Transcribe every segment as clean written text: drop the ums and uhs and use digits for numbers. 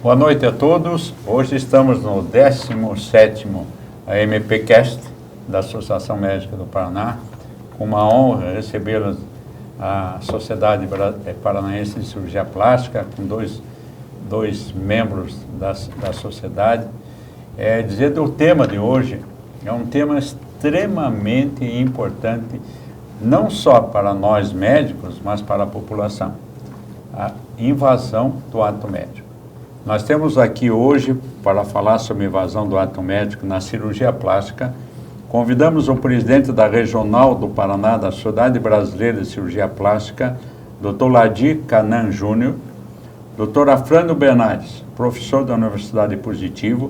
Boa noite a todos. Hoje estamos no 17º AMPcast da Associação Médica do Paraná. Com uma honra recebê-los a Sociedade Paranaense de Cirurgia Plástica, com dois membros da sociedade. Dizer do tema de hoje, é um tema extremamente importante, não só para nós médicos, mas para a população. A invasão do ato médico. Nós temos aqui hoje, para falar sobre a invasão do ato médico na cirurgia plástica, convidamos o presidente da Regional do Paraná, da Sociedade Brasileira de Cirurgia Plástica, Dr. Ladir Canaan Júnior, Dr. Afrânio Bernardes, professor da Universidade Positivo,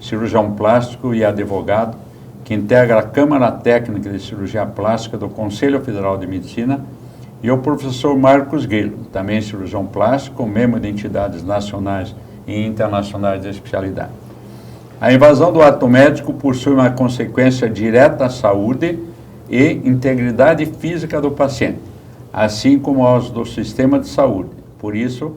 cirurgião plástico e advogado, que integra a Câmara Técnica de Cirurgia Plástica do Conselho Federal de Medicina, e o professor Marcos Guilherme, também cirurgião plástico, membro de entidades nacionais e internacionais de especialidade. A invasão do ato médico possui uma consequência direta à saúde e integridade física do paciente, assim como aos do sistema de saúde. Por isso,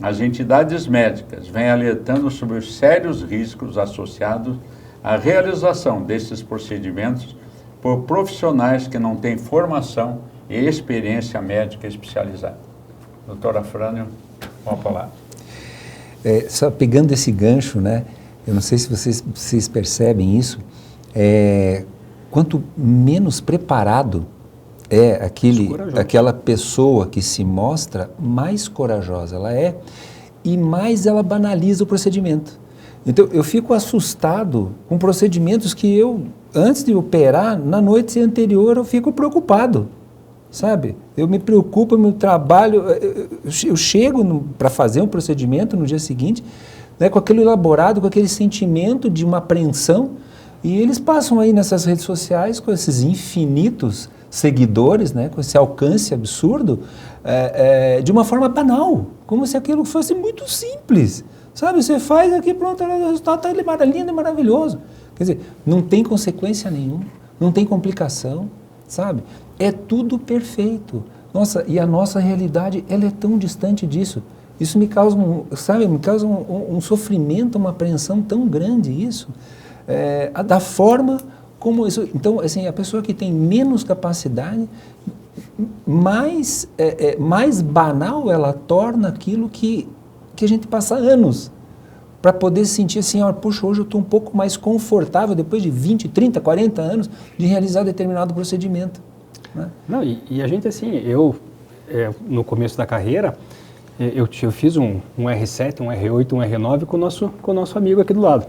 as entidades médicas vêm alertando sobre os sérios riscos associados à realização desses procedimentos por profissionais que não têm formação e experiência médica especializada. Doutora Afrânio, com a palavra. Só pegando esse gancho, né? Eu não sei se vocês percebem isso, quanto menos preparado é aquela pessoa que se mostra, mais corajosa ela é e mais ela banaliza o procedimento. Então, eu fico assustado com procedimentos que eu, antes de operar, na noite anterior, eu fico preocupado, sabe? Eu me preocupo, eu trabalho, eu chego para fazer um procedimento no dia seguinte, né, com aquilo elaborado, com aquele sentimento de uma apreensão, e eles passam aí nessas redes sociais com esses infinitos seguidores, né, com esse alcance absurdo, de uma forma banal, como se aquilo fosse muito simples, sabe? Você faz aqui, pronto, o resultado está lindo e maravilhoso. Quer dizer, não tem consequência nenhuma, não tem complicação, sabe? É tudo perfeito. Nossa, e a nossa realidade, ela é tão distante disso. Isso me causa um sofrimento, uma apreensão tão grande isso, da forma como isso... Então, assim, a pessoa que tem menos capacidade, mais banal ela torna aquilo que a gente passa anos para poder sentir assim, puxa, hoje eu estou um pouco mais confortável depois de 20, 30, 40 anos de realizar determinado procedimento. Né? Não, e a gente assim, no começo da carreira, eu fiz um R7, um R8, um R9 com o nosso amigo aqui do lado.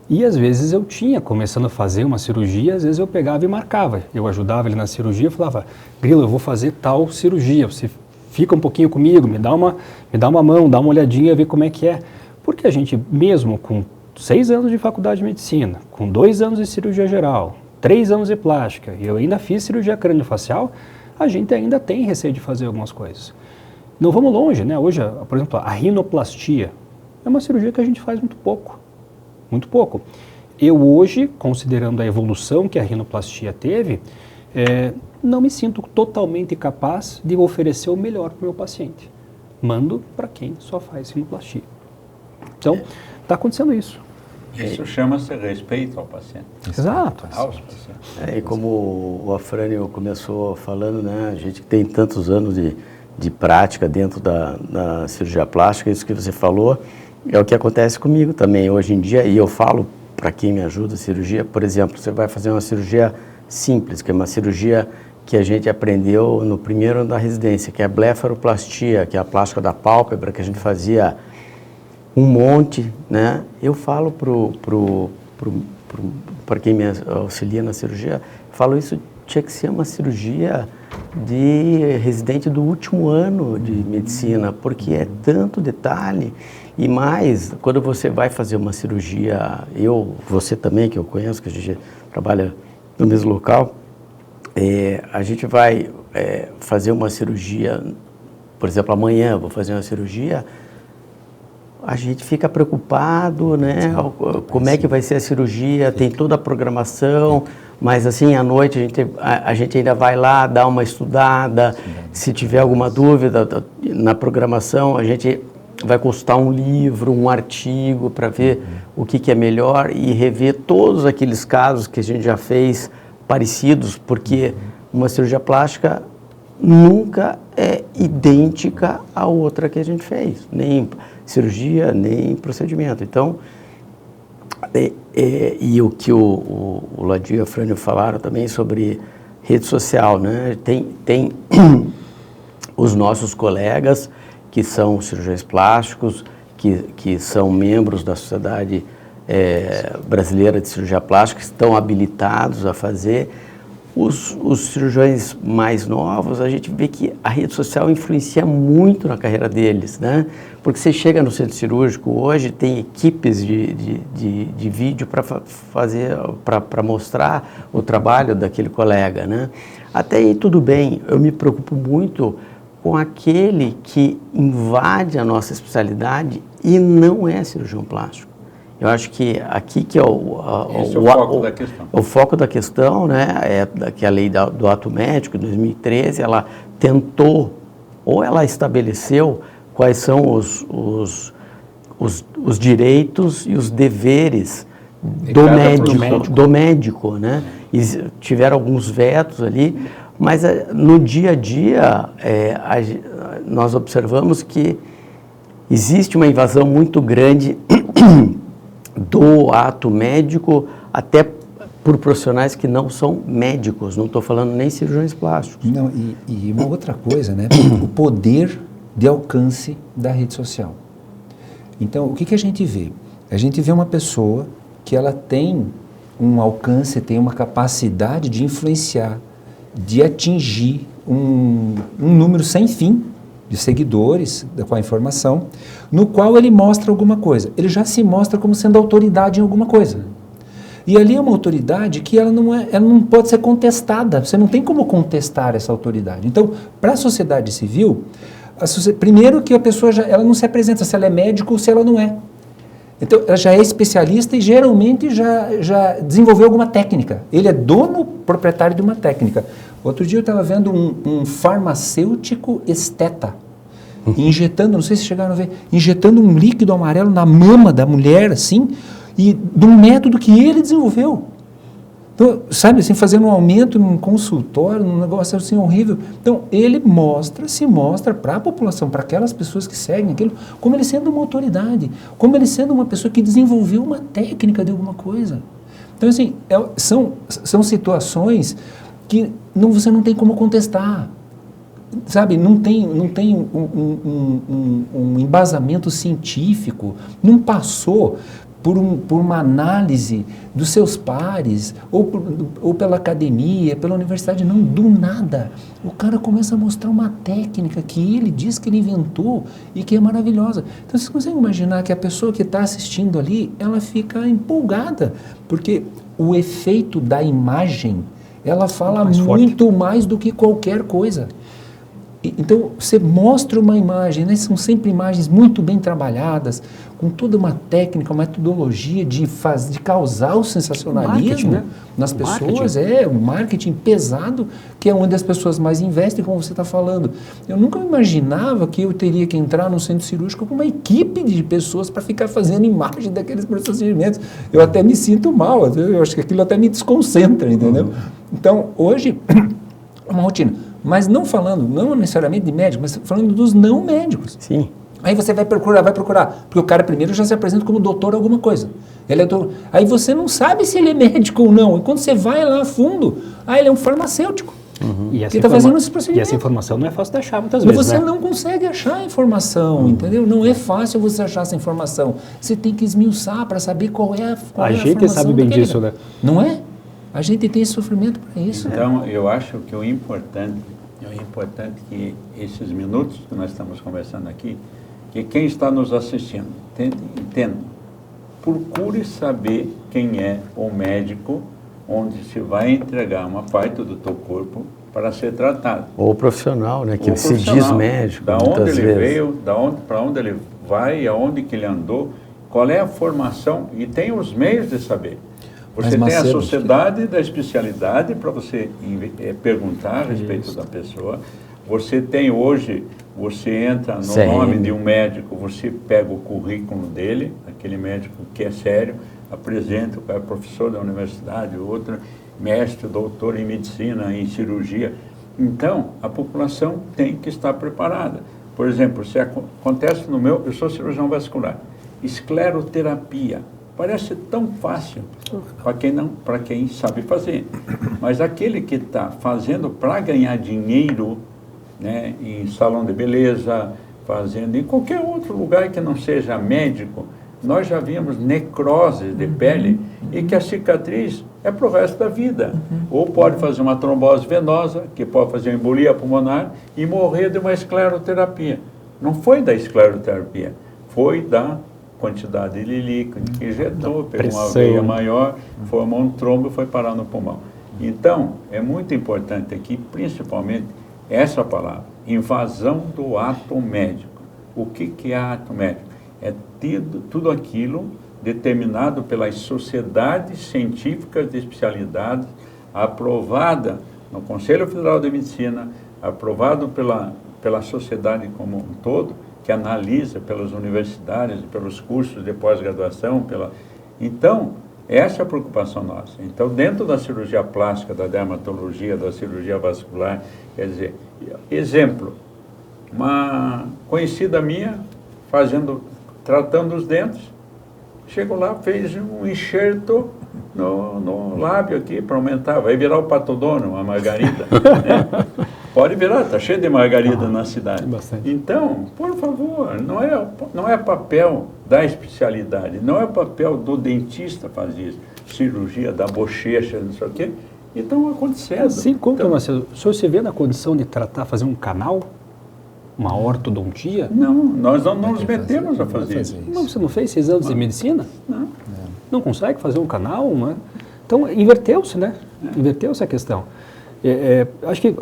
E às vezes eu tinha, começando a fazer uma cirurgia, às vezes eu pegava e marcava. Eu ajudava ele na cirurgia, falava, Grilo, eu vou fazer tal cirurgia, você fica um pouquinho comigo, me dá uma mão, dá uma olhadinha, ver como é que é. Porque a gente, mesmo com 6 anos de faculdade de medicina, com 2 anos de cirurgia geral, 3 anos de plástica, e eu ainda fiz cirurgia crâniofacial, a gente ainda tem receio de fazer algumas coisas. Não vamos longe, né? Hoje, por exemplo, a rinoplastia é uma cirurgia que a gente faz muito pouco. Muito pouco. Eu hoje, considerando a evolução que a rinoplastia teve, não me sinto totalmente capaz de oferecer o melhor para o meu paciente. Mando para quem só faz rinoplastia. Então, está acontecendo isso. Isso chama-se respeito ao paciente. Exato. Aos pacientes. E como o Afrânio começou falando, né, a gente que tem tantos anos de prática dentro da cirurgia plástica, isso que você falou, é o que acontece comigo também hoje em dia, e eu falo para quem me ajuda a cirurgia, por exemplo, você vai fazer uma cirurgia simples, que é uma cirurgia que a gente aprendeu no primeiro ano da residência, que é a blefaroplastia, que é a plástica da pálpebra, que a gente fazia um monte, né? Eu falo para quem me auxilia na cirurgia, falo isso tinha que ser uma cirurgia de residente do último ano de medicina, porque é tanto detalhe. E mais, quando você vai fazer uma cirurgia, você também, que eu conheço, que a gente trabalha no mesmo local, a gente vai fazer uma cirurgia, por exemplo, amanhã eu vou fazer uma cirurgia, a gente fica preocupado, né? Como é que vai ser a cirurgia, tem toda a programação, mas assim, à noite a gente ainda vai lá dar uma estudada, se tiver alguma dúvida na programação, a gente vai consultar um livro, um artigo para ver o que é melhor e rever todos aqueles casos que a gente já fez parecidos, porque uma cirurgia plástica nunca é idêntica à outra que a gente fez, nem cirurgia, nem procedimento. Então, e o que o Ladio e a Frânio falaram também sobre rede social, né? Tem os nossos colegas que são cirurgiões plásticos, que são membros da Sociedade Brasileira de Cirurgia Plástica, que estão habilitados a fazer. Os cirurgiões mais novos, a gente vê que a rede social influencia muito na carreira deles, né? Porque você chega no centro cirúrgico hoje, tem equipes de vídeo para mostrar o trabalho daquele colega, né? Até aí tudo bem, eu me preocupo muito com aquele que invade a nossa especialidade e não é cirurgião plástico. Eu acho que aqui que é o foco da questão, né, que a lei do ato médico, de 2013, ela tentou, ou ela estabeleceu quais são os direitos e os deveres do médico, né? E tiveram alguns vetos ali, mas no dia a dia nós observamos que existe uma invasão muito grande do ato médico, até por profissionais que não são médicos, não estou falando nem cirurgiões plásticos. Não, e uma outra coisa, né? O poder de alcance da rede social. Então, o que a gente vê? A gente vê uma pessoa que ela tem um alcance, tem uma capacidade de influenciar, de atingir um número sem fim de seguidores com a informação, no qual ele mostra alguma coisa. Ele já se mostra como sendo autoridade em alguma coisa. E ali é uma autoridade que ela não pode ser contestada. Você não tem como contestar essa autoridade. Então, para a sociedade civil, primeiro que a pessoa ela não se apresenta se ela é médico ou se ela não é. Então, ela já é especialista e geralmente já desenvolveu alguma técnica. Ele é dono, proprietário de uma técnica. Outro dia eu estava vendo um farmacêutico esteta, injetando, não sei se chegaram a ver, injetando um líquido amarelo na mama da mulher, assim, e de um método que ele desenvolveu. Então, sabe, assim, fazendo um aumento num consultório, num negócio assim horrível. Então, ele se mostra para a população, para aquelas pessoas que seguem aquilo, como ele sendo uma autoridade, como ele sendo uma pessoa que desenvolveu uma técnica de alguma coisa. Então, assim, são situações que você não tem como contestar. Sabe, não tem um embasamento científico, não passou por uma análise dos seus pares, ou pela academia, pela universidade, não, do nada. O cara começa a mostrar uma técnica que ele diz que ele inventou e que é maravilhosa. Então, vocês conseguem imaginar que a pessoa que está assistindo ali, ela fica empolgada, porque o efeito da imagem, ela fala muito mais do que qualquer coisa. Então, você mostra uma imagem, né? São sempre imagens muito bem trabalhadas, com toda uma técnica, uma metodologia de causar o sensacionalismo, né, nas pessoas. É um marketing pesado, que é onde as pessoas mais investem, como você está falando. Eu nunca imaginava que eu teria que entrar no centro cirúrgico com uma equipe de pessoas para ficar fazendo imagem daqueles procedimentos. Eu até me sinto mal, eu acho que aquilo até me desconcentra, entendeu? Então, hoje, é uma rotina. Mas não necessariamente de médico, mas falando dos não médicos. Sim. Aí você vai procurar, porque o cara primeiro já se apresenta como doutor alguma coisa. Ele é doutor. Aí você não sabe se ele é médico ou não. E quando você vai lá a fundo, ele é um farmacêutico. E que está fazendo esse procedimento. E essa informação não é fácil de achar muitas Mas vezes, você né? não consegue achar a informação, entendeu? Não é fácil você achar essa informação. Você tem que esmiuçar para saber qual é a informação. A gente sabe bem disso, né? Não é? A gente tem esse sofrimento para isso. Então, eu acho que o importante que esses minutos que nós estamos conversando aqui, que quem está nos assistindo, entenda, procure saber quem é o médico onde se vai entregar uma parte do teu corpo para ser tratado. Ou o profissional, né, que se diz médico. Da onde ele veio, para onde ele vai, aonde que ele andou, qual é a formação, e tem os meios de saber. Você tem a sociedade da especialidade para você perguntar a respeito da pessoa. Você tem hoje você entra no CRM. nome de um médico, você pega o currículo dele, aquele médico que é sério, apresenta, o cara é professor da universidade, outro mestre, doutor em medicina, em cirurgia. Então, a população tem que estar preparada. Por exemplo, se acontece no eu sou cirurgião vascular, escleroterapia, parece tão fácil para quem sabe fazer, mas aquele que está fazendo para ganhar dinheiro, né, em salão de beleza, fazendo em qualquer outro lugar que não seja médico, nós já vimos necroses de pele e que a cicatriz é para o resto da vida. Ou pode fazer uma trombose venosa, que pode fazer uma embolia pulmonar e morrer de uma escleroterapia. Não foi da escleroterapia, foi da quantidade de líquido que injetou, pegou uma veia maior, formou um trombo e foi parar no pulmão. Então, é muito importante aqui, principalmente, essa palavra, invasão do ato médico. O que é ato médico? É tudo aquilo determinado pelas sociedades científicas de especialidades, aprovada no Conselho Federal de Medicina, aprovado pela sociedade como um todo, que analisa pelas universidades, pelos cursos de pós-graduação. Então, essa é a preocupação nossa. Então, dentro da cirurgia plástica, da dermatologia, da cirurgia vascular, quer dizer, exemplo, uma conhecida minha tratando os dentes, chegou lá, fez um enxerto no lábio aqui para aumentar, vai virar o Patodônio, uma margarida, né? Pode virar, está cheio de margarida na cidade. Bastante. Então, por favor, não é papel da especialidade, não é papel do dentista fazer isso, cirurgia da bochecha, não sei o quê, e estão acontecendo. Assim como, então, Marcelo, o senhor se vê na condição de fazer um canal? Uma ortodontia? Não, nós não nos metemos a fazer isso. Não, você não fez 6 anos de medicina? Não. Não consegue fazer um canal? Não é? Então, inverteu-se, né? Inverteu-se a questão. Acho que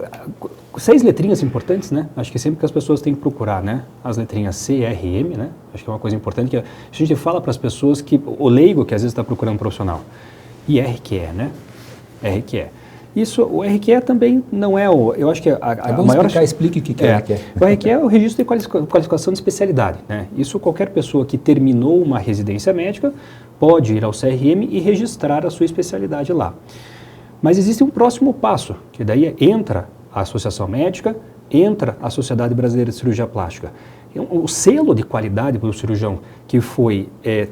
6 letrinhas importantes, né? Acho que sempre que as pessoas têm que procurar, né? As letrinhas C, R, M, né? Acho que é uma coisa importante que a gente fala para as pessoas que o leigo que às vezes está procurando um profissional. E R que é, né? R que é. Isso, o RQE também não é o... Eu acho que a maior... Explique o que é RQE. O RQE é o registro de qualificação de especialidade, né? Isso qualquer pessoa que terminou uma residência médica pode ir ao CRM e registrar a sua especialidade lá. Mas existe um próximo passo, que daí entra a Associação Médica, entra a Sociedade Brasileira de Cirurgia Plástica. O selo de qualidade para o cirurgião que foi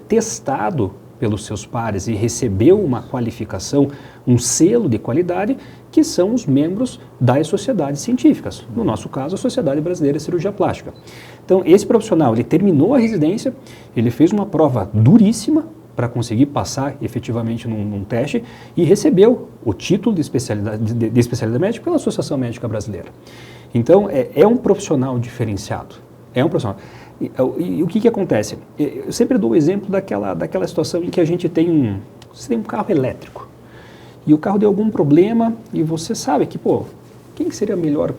testado pelos seus pares e recebeu uma qualificação, um selo de qualidade, que são os membros das sociedades científicas. No nosso caso, a Sociedade Brasileira de Cirurgia Plástica. Então, esse profissional, ele terminou a residência, ele fez uma prova duríssima para conseguir passar efetivamente num teste e recebeu o título de especialidade médica pela Associação Médica Brasileira. Então, é um profissional diferenciado. É um profissional. E o que acontece? Eu sempre dou o exemplo daquela situação em que a gente você tem um carro elétrico e o carro deu algum problema e você sabe que, quem que seria melhor,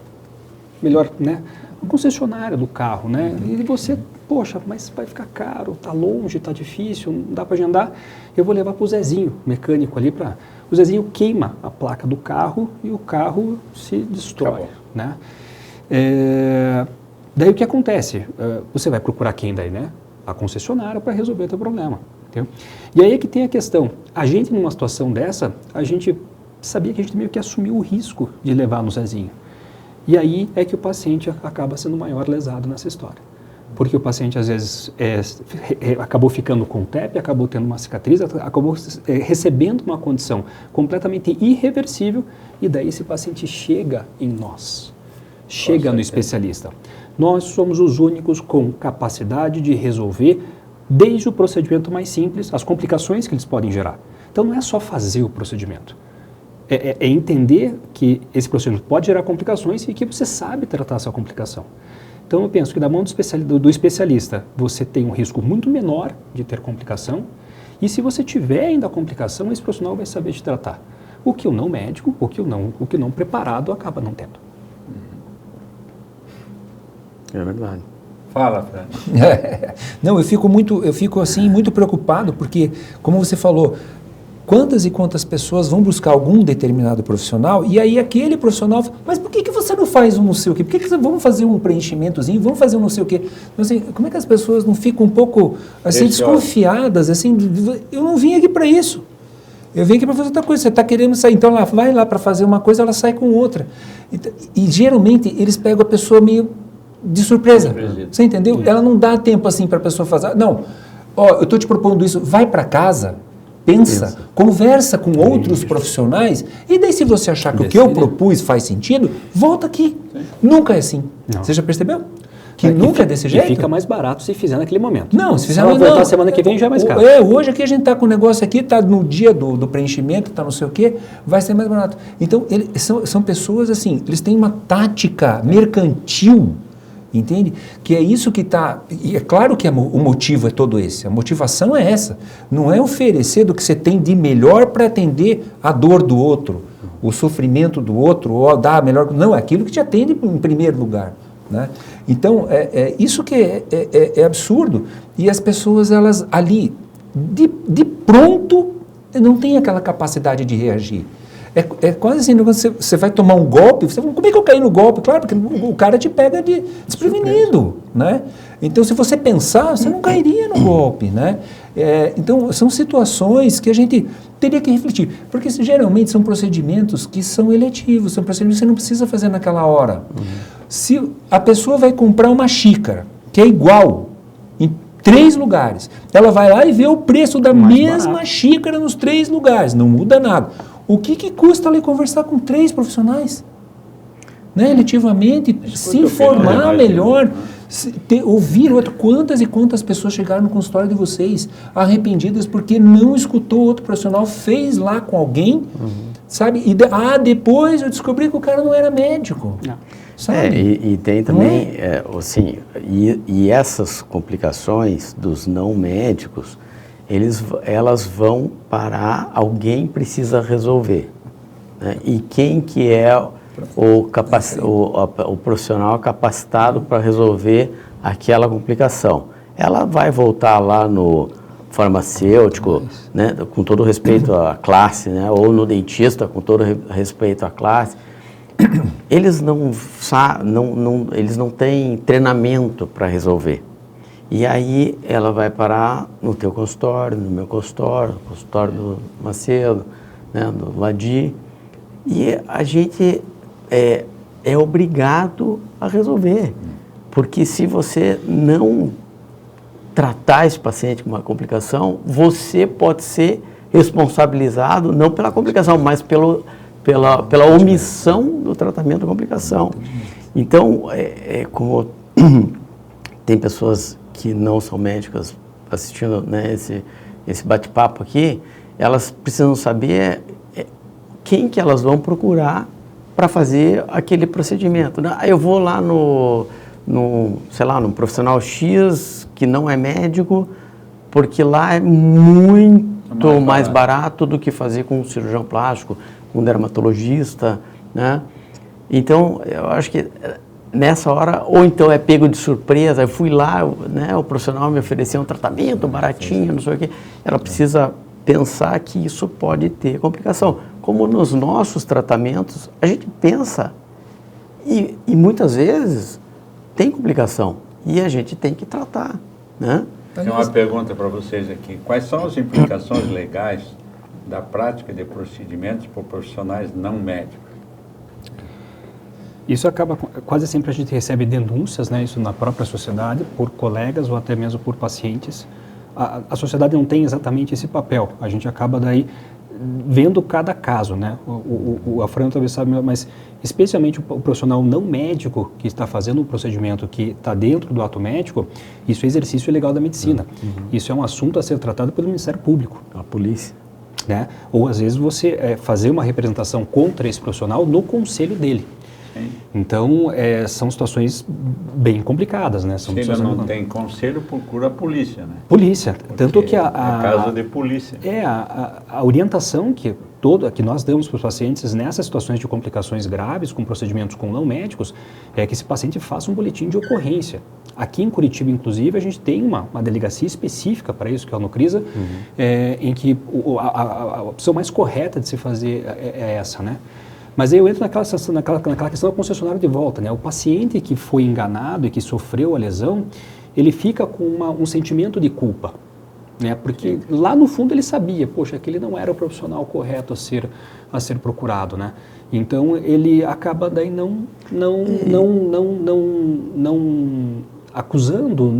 né? O concessionário do carro, né? E você, poxa, mas vai ficar caro, tá longe, tá difícil, não dá para agendar. Eu vou levar para o Zezinho, mecânico ali, o Zezinho queima a placa do carro e o carro se destrói, né? Daí o que acontece? Você vai procurar quem daí, né? A concessionária para resolver o teu problema. Entendeu? E aí é que tem a questão. A gente, numa situação dessa, a gente sabia que a gente meio que assumiu o risco de levar no Zezinho. E aí é que o paciente acaba sendo o maior lesado nessa história. Porque o paciente, às vezes, acabou ficando com TEP, acabou tendo uma cicatriz, acabou recebendo uma condição completamente irreversível, e daí esse paciente chega em nós, chega no especialista. Nós somos os únicos com capacidade de resolver, desde o procedimento mais simples, as complicações que eles podem gerar. Então, não é só fazer o procedimento. É entender que esse procedimento pode gerar complicações e que você sabe tratar essa complicação. Então, eu penso que da mão do especialista, você tem um risco muito menor de ter complicação, e se você tiver ainda a complicação, esse profissional vai saber te tratar. O que o não médico, o que o não preparado acaba não tendo. É verdade. Fala, Fran. Não, eu fico assim muito preocupado porque, como você falou, quantas e quantas pessoas vão buscar algum determinado profissional e aí aquele profissional fala, mas por que você não faz um não sei o quê? Por que vamos fazer um preenchimentozinho? Vamos fazer um não sei o quê? Então, assim, como é que as pessoas não ficam um pouco assim, desconfiadas? Assim, eu não vim aqui para isso. Eu vim aqui para fazer outra coisa. Você está querendo sair, então ela vai lá para fazer uma coisa, ela sai com outra. E geralmente eles pegam a pessoa meio de surpresa. Você entendeu? Sim. Ela não dá tempo assim para a pessoa fazer. Não, ó, eu estou te propondo isso, vai para casa. Pensa, conversa com outros profissionais e daí se você achar que o que eu propus faz sentido, volta aqui. Sim. Nunca é assim. Não. Você já percebeu? Que nunca é desse jeito? E fica mais barato se fizer naquele momento. Não, se fizer... Se voltar semana que vem já é mais caro. Hoje aqui a gente está com o negócio aqui, está no dia do preenchimento, está não sei o quê, vai ser mais barato. Então, são pessoas assim, eles têm uma tática mercantil, entende? Que é isso que está... E é claro que o motivo é todo esse. A motivação é essa. Não é oferecer do que você tem de melhor para atender a dor do outro, o sofrimento do outro, ou dar a melhor... Não, é aquilo que te atende em primeiro lugar. Né? Então, isso que é absurdo. E as pessoas, elas ali, de pronto, não têm aquela capacidade de reagir. É quase assim, quando você vai tomar um golpe, como é que eu caí no golpe? Claro, porque o cara te pega desprevenido, né? Então, se você pensar, você não cairia no golpe, né? Então, são situações que a gente teria que refletir, porque geralmente são procedimentos que são eletivos, são procedimentos que você não precisa fazer naquela hora. Se a pessoa vai comprar uma xícara, que é igual, em 3 lugares, ela vai lá e vê o preço da mesma xícara nos 3 lugares, não muda nada. O que custa ali conversar com 3 profissionais? Né? Eletivamente, se informar melhor, ouvir quantas e quantas pessoas chegaram no consultório de vocês arrependidas porque não escutou outro profissional, fez lá com alguém, sabe? E depois eu descobri que o cara não era médico. Não. E tem também, assim, e essas complicações dos não médicos, elas vão parar, alguém precisa resolver. Né? E quem que é o profissional capacitado para resolver aquela complicação? Ela vai voltar lá no farmacêutico, né, com todo respeito à classe, né, ou no dentista, com todo respeito à classe. Eles eles não têm treinamento para resolver. E aí ela vai parar no teu consultório, no meu consultório, no consultório do Macedo, né, do Ladi, e a gente é obrigado a resolver. Porque se você não tratar esse paciente com uma complicação, você pode ser responsabilizado, não pela complicação, mas pela omissão do tratamento da complicação. Então, como tem pessoas que não são médicas assistindo, né, esse bate-papo aqui, elas precisam saber quem que elas vão procurar para fazer aquele procedimento. Né? Eu vou lá sei lá, no profissional X que não é médico, porque lá é muito mais barato do que fazer com um cirurgião plástico, com um dermatologista, né? Então, eu acho que nessa hora, ou então é pego de surpresa, eu fui lá, né, o profissional me ofereceu um tratamento baratinho, não sei o quê. Ela precisa pensar que isso pode ter complicação. Como nos nossos tratamentos, a gente pensa e muitas vezes tem complicação e a gente tem que tratar, né? Tem uma pergunta para vocês aqui. Quais são as implicações legais da prática de procedimentos por profissionais não médicos? Isso acaba, quase sempre a gente recebe denúncias, né, isso na própria sociedade, por colegas ou até mesmo por pacientes. A sociedade não tem exatamente esse papel, a gente acaba daí vendo cada caso, né? A Fran talvez sabe, mas especialmente o profissional não médico que está fazendo um procedimento que está dentro do ato médico, isso é exercício ilegal da medicina. Isso é um assunto a ser tratado pelo Ministério Público. A polícia. Né? Ou às vezes você fazer uma representação contra esse profissional no conselho dele. Então, são situações bem complicadas, né? Se ele não tem conselho, procura a polícia, né? Polícia. Porque tanto que é caso de polícia. A orientação que nós damos para os pacientes nessas situações de complicações graves, com procedimentos com não médicos, é que esse paciente faça um boletim de ocorrência. Aqui em Curitiba, inclusive, a gente tem uma delegacia específica para isso, que é a Nucrisa, em que a opção mais correta de se fazer é essa, né? Mas aí eu entro naquela questão do concessionário de volta, né? O paciente que foi enganado e que sofreu a lesão, ele fica com um sentimento de culpa, né? Porque lá no fundo ele sabia, poxa, aquele não era o profissional correto a ser procurado, né? Então ele acaba daí não acusando,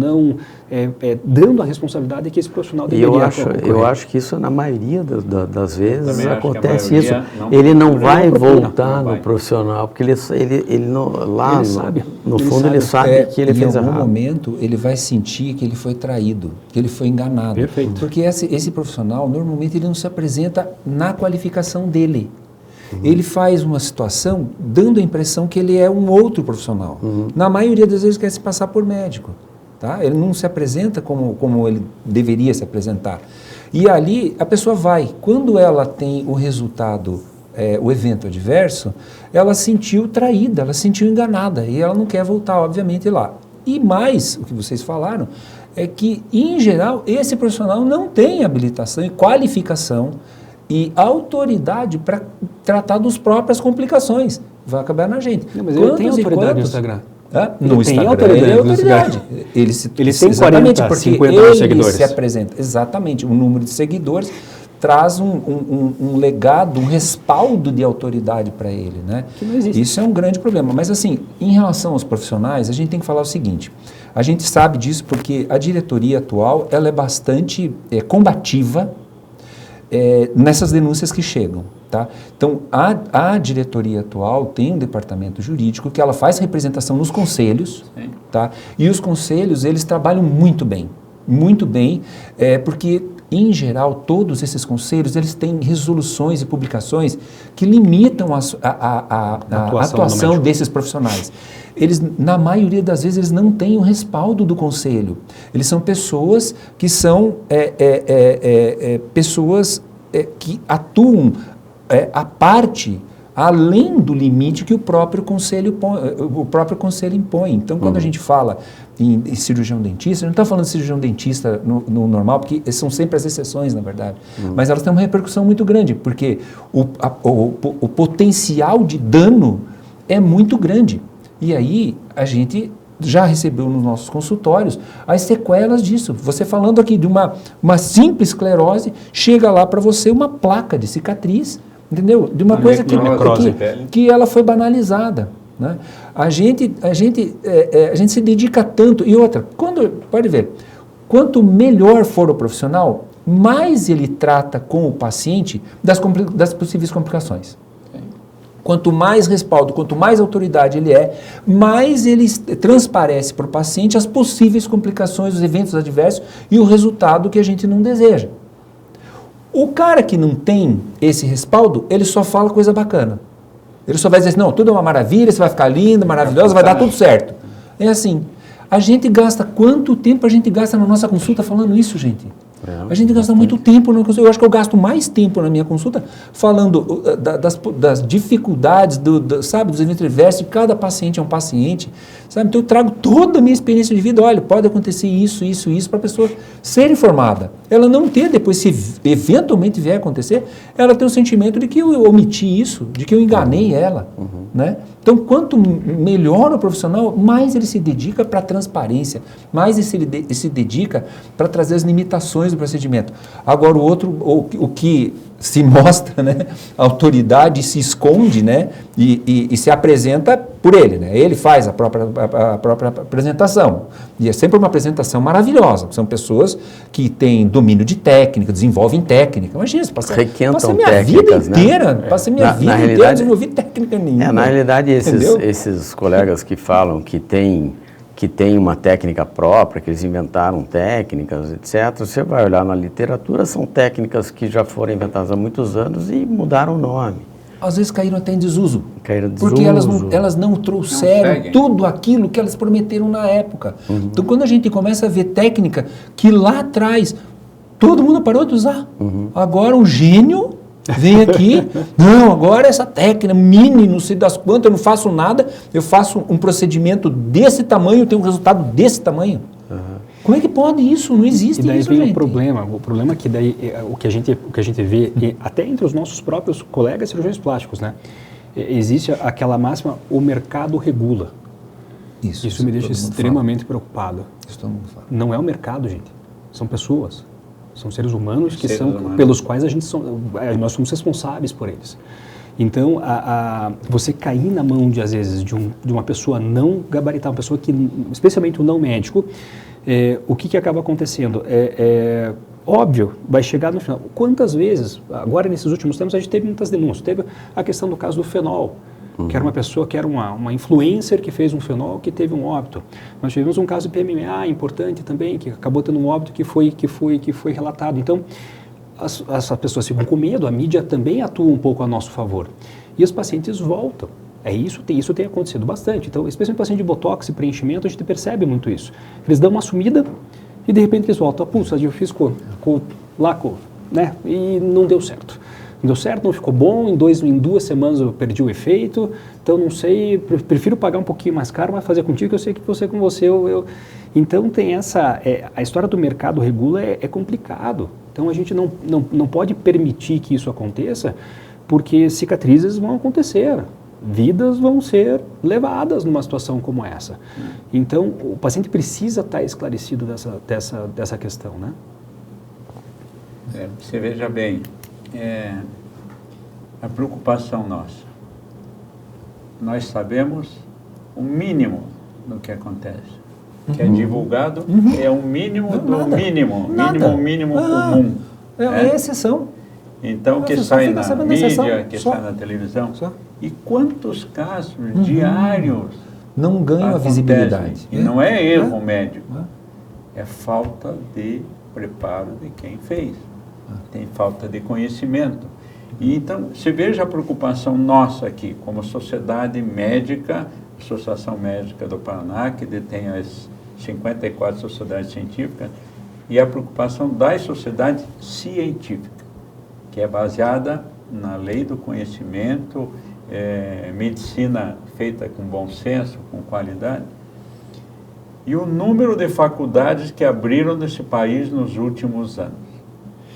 dando a responsabilidade que esse profissional deveria ter. Eu acho que isso, na maioria das vezes, acontece isso. Não, ele não vai voltar no profissional, porque ele não, lá ele sabe, no fundo ele sabe que ele fez errado. Em algum momento ele vai sentir que ele foi traído, que ele foi enganado. Perfeito. Porque esse profissional, normalmente, ele não se apresenta na qualificação dele. Ele faz uma situação dando a impressão que ele é um outro profissional. Na maioria das vezes quer se passar por médico. Tá? Ele não se apresenta como ele deveria se apresentar. E ali a pessoa vai. Quando ela tem o resultado, o evento adverso, ela se sentiu traída, ela se sentiu enganada e ela não quer voltar, obviamente, lá. E mais, o que vocês falaram, é que, em geral, esse profissional não tem habilitação e qualificação e autoridade para tratar das próprias complicações. Vai acabar na gente. Não, mas ele tem autoridade no Instagram. No Instagram, autoridade, ele é autoridade. Ele tem 40, 50 seguidores. Se apresenta. Exatamente. O número de seguidores traz um legado, um respaldo de autoridade para ele, né? Que não existe. Isso é um grande problema. Mas, assim, em relação aos profissionais, a gente tem que falar o seguinte. A gente sabe disso porque a diretoria atual ela é bastante combativa nessas denúncias que chegam. Tá? Então, a diretoria atual tem um departamento jurídico que ela faz representação nos conselhos, tá? E os conselhos, eles trabalham muito bem, porque, em geral, todos esses conselhos, eles têm resoluções e publicações que limitam a atuação desses profissionais. Eles, na maioria das vezes, eles não têm o respaldo do conselho. Eles são pessoas que são pessoas que atuam a parte além do limite que o próprio conselho impõe. Então, quando a gente fala em cirurgião dentista, não está falando de cirurgião dentista no normal, porque são sempre as exceções, na verdade. Mas elas têm uma repercussão muito grande, porque o potencial de dano é muito grande. E aí, a gente já recebeu nos nossos consultórios as sequelas disso. Você falando aqui de uma simples esclerose, chega lá para você uma placa de cicatriz, entendeu? De uma coisa que ela foi banalizada. Né? A gente se dedica tanto. E outra, pode ver, quanto melhor for o profissional, mais ele trata com o paciente das possíveis complicações. Quanto mais respaldo, quanto mais autoridade ele mais ele transparece para o paciente as possíveis complicações, os eventos adversos e o resultado que a gente não deseja. O cara que não tem esse respaldo, ele só fala coisa bacana. Ele só vai dizer assim, não, tudo é uma maravilha, você vai ficar linda, maravilhosa, vai dar tudo certo. É assim, quanto tempo a gente gasta na nossa consulta falando isso, gente? A gente gasta muito tempo na consulta. Eu acho que eu gasto mais tempo na minha consulta falando das dificuldades, sabe, dos eventos adversos. Cada paciente é um paciente, sabe? Então eu trago toda a minha experiência de vida. Olha, pode acontecer isso, para a pessoa ser informada. Ela não ter, depois, se eventualmente vier a acontecer, ela tem o sentimento de que eu omiti isso, de que eu enganei ela, né? Então, quanto melhor o profissional, mais ele se dedica para a transparência, mais ele se dedica para trazer as limitações do procedimento. Agora, o que se mostra, né, a autoridade se esconde, né, e se apresenta por ele, né? Ele faz a própria apresentação. E é sempre uma apresentação maravilhosa. São pessoas que têm domínio de técnica, desenvolvem técnica. Imagina, passei minha vida inteira, né? Passei minha vida inteira, não desenvolvi técnica nenhuma. Na realidade, esses colegas que falam que tem uma técnica própria, que eles inventaram técnicas, etc., você vai olhar na literatura, são técnicas que já foram inventadas há muitos anos e mudaram o nome. Às vezes caíram até em desuso. Porque elas não trouxeram tudo aquilo que elas prometeram na época. Então, quando a gente começa a ver técnica que lá atrás todo mundo parou de usar. Agora o gênio Vem aqui, não, agora essa técnica, mini, não sei das quantas, eu não faço nada, eu faço um procedimento desse tamanho, tenho um resultado desse tamanho. Como é que pode isso? Não existe isso, gente. E daí vem gente. o problema é que daí, o que a gente vê, até entre os nossos próprios colegas cirurgiões plásticos, né? Existe aquela máxima, o mercado regula. Isso me deixa extremamente preocupado. Isso todo mundo fala. Não é o mercado, gente. São pessoas. São seres humanos pelos quais nós somos responsáveis por eles. Então, você cair na mão, às vezes, de uma pessoa não gabaritada, uma pessoa que, especialmente um não médico, o que acaba acontecendo? Óbvio, vai chegar no final. Quantas vezes, agora nesses últimos tempos, a gente teve muitas denúncias. Teve a questão do caso do fenol, que era uma pessoa que era uma influencer que fez um fenol que teve um óbito. Nós tivemos um caso de PMMA importante também, que acabou tendo um óbito que foi relatado. Então, as pessoas ficam com medo, a mídia também atua um pouco a nosso favor. E os pacientes voltam. Isso tem acontecido bastante. Então, especialmente paciente de botox e preenchimento, a gente percebe muito isso. Eles dão uma sumida e de repente eles voltam. Pulsa, eu fiz né? E não deu certo. Não deu certo, não ficou bom, em 2 semanas eu perdi o efeito, então não sei, prefiro pagar um pouquinho mais caro, mas fazer contigo que eu sei que você com você, Então tem a história do mercado regula é complicado, então a gente não pode permitir que isso aconteça, porque cicatrizes vão acontecer, vidas vão ser levadas numa situação como essa. Então o paciente precisa estar esclarecido dessa questão, né? Você veja bem, a preocupação nossa. Nós sabemos o mínimo do que acontece. Que é divulgado é o mínimo do mínimo. Mínimo comum. É exceção. Então, o que sai na mídia, que sai na televisão. E quantos casos diários não ganham a visibilidade. E não é erro médico. É falta de preparo de quem fez. Tem falta de conhecimento. E então, você veja a preocupação nossa aqui, como Sociedade Médica, Associação Médica do Paraná, que detém as 54 sociedades científicas, e a preocupação das sociedades científicas, que é baseada na lei do conhecimento, medicina feita com bom senso, com qualidade, e o número de faculdades que abriram nesse país nos últimos anos.